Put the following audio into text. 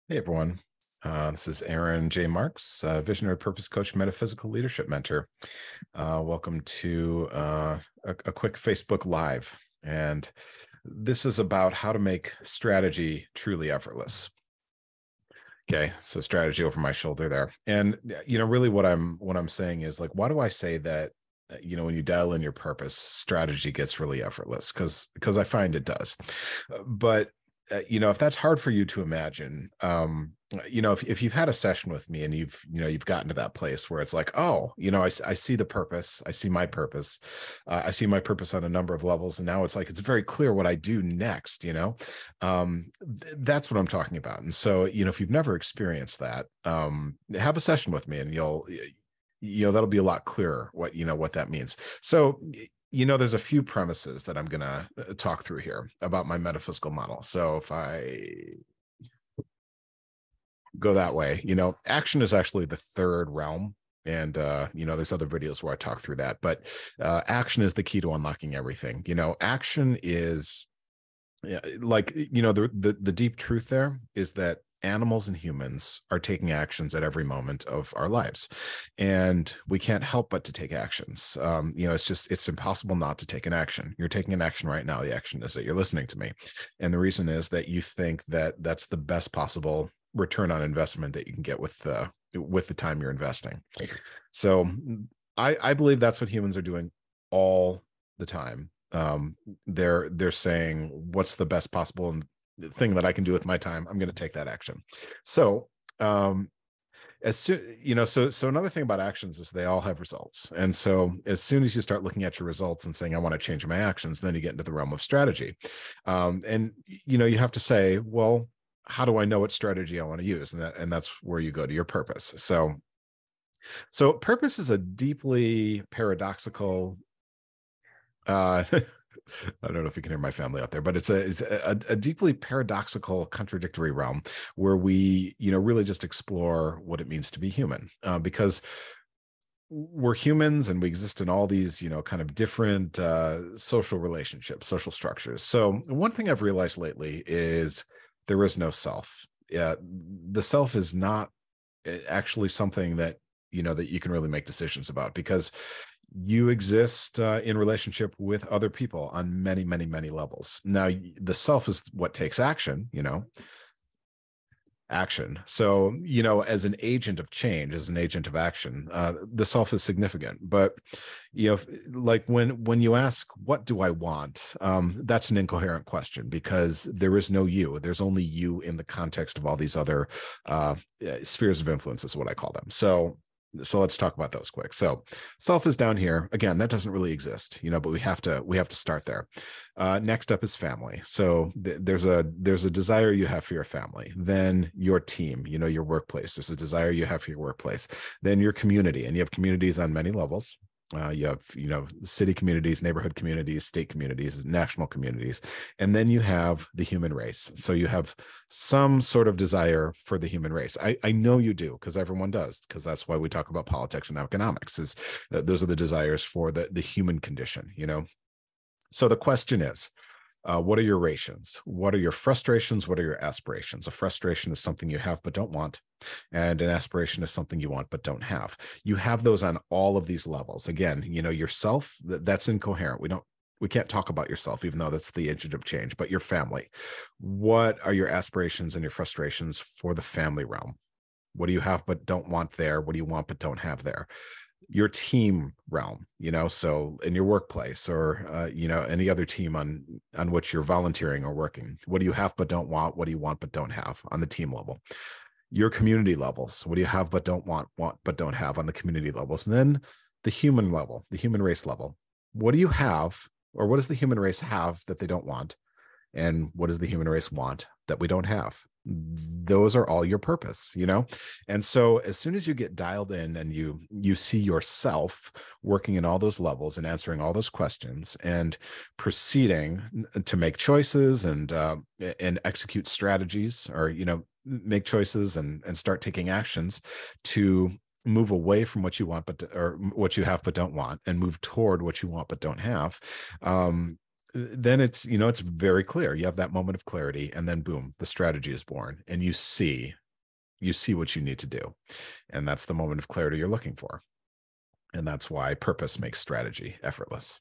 Hey everyone, this is Aaron J. Marks, Visionary Purpose Coach, Metaphysical Leadership Mentor. Welcome to a quick Facebook Live. And this is about how to make strategy truly effortless. Okay, so strategy over my shoulder there. And really what I'm saying is, like, why do I say that when you dial in your purpose, strategy gets really effortless? Because I find it does. But if that's hard for you to imagine, if you've had a session with me and you've gotten to that place where it's like, oh, I see the purpose, I see my purpose, I see my purpose on a number of levels, and now it's like it's very clear what I do next. That's what I'm talking about. And so, if you've never experienced that, have a session with me, and that'll be a lot clearer what that means. So, there's a few premises that I'm going to talk through here about my metaphysical model. So if I go that way, action is actually the third realm. And, there's other videos where I talk through that, but action is the key to unlocking everything. Action is the deep truth there is that animals and humans are taking actions at every moment of our lives, and we can't help but to take actions. It's impossible not to take an action. You're taking an action right now. The action is that you're listening to me, and the reason is that you think that that's the best possible return on investment that you can get with the time you're investing. So I believe that's what humans are doing all the time. They're saying, what's the best possible thing that I can do with my time? I'm going to take that action. So as soon, so another thing about actions is they all have results. And so as soon as you start looking at your results and saying, I want to change my actions, then you get into the realm of strategy. And you have to say, well, how do I know what strategy I want to use? And that's where you go to your purpose. So purpose is a deeply paradoxical I don't know if you can hear my family out there, but it's a deeply paradoxical, contradictory realm where we, really just explore what it means to be human, because we're humans and we exist in all these, kind of different social relationships, social structures. So one thing I've realized lately is there is no self. The self is not actually something that that you can really make decisions about, because you exist in relationship with other people on many, many, many levels. Now, the self is what takes action, action. So, as an agent of change, as an agent of action, the self is significant. But, like when you ask, what do I want? That's an incoherent question, because there is no you. There's only you in the context of all these other spheres of influence, is what I call them. So let's talk about those quick. So self is down here. Again, that doesn't really exist, but we have to start there. Next up is family. So there's a desire you have for your family. Then your team, your workplace. There's a desire you have for your workplace. Then your community, and you have communities on many levels. You have, city communities, neighborhood communities, state communities, national communities, and then you have the human race. So you have some sort of desire for the human race. I know you do, because everyone does, because that's why we talk about politics and economics, is that those are the desires for the human condition, So the question is, what are your rations? What are your frustrations? What are your aspirations? A frustration is something you have but don't want, and an aspiration is something you want but don't have. You have those on all of these levels. Again, yourself, that's incoherent. We can't talk about yourself, even though that's the agent of change. But your family, what are your aspirations and your frustrations for the family realm? What do you have but don't want there? What do you want but don't have there? Your team realm, so in your workplace, or any other team on which you're volunteering or working, what do you have but don't want? What do you want but don't have on the team level? Your community levels, what do you have but don't want but don't have on the community levels? And then the human level, the human race level, what do you have, or what does the human race have that they don't want? And what does the human race want that we don't have? Those are all your purpose, And so as soon as you get dialed in and you see yourself working in all those levels and answering all those questions and proceeding to make choices and execute strategies, or, make choices and start taking actions to move away from what you want, or what you have but don't want, and move toward what you want but don't have, then it's, it's very clear. You have that moment of clarity, and then boom, the strategy is born, and you see what you need to do. And that's the moment of clarity you're looking for. And that's why purpose makes strategy effortless.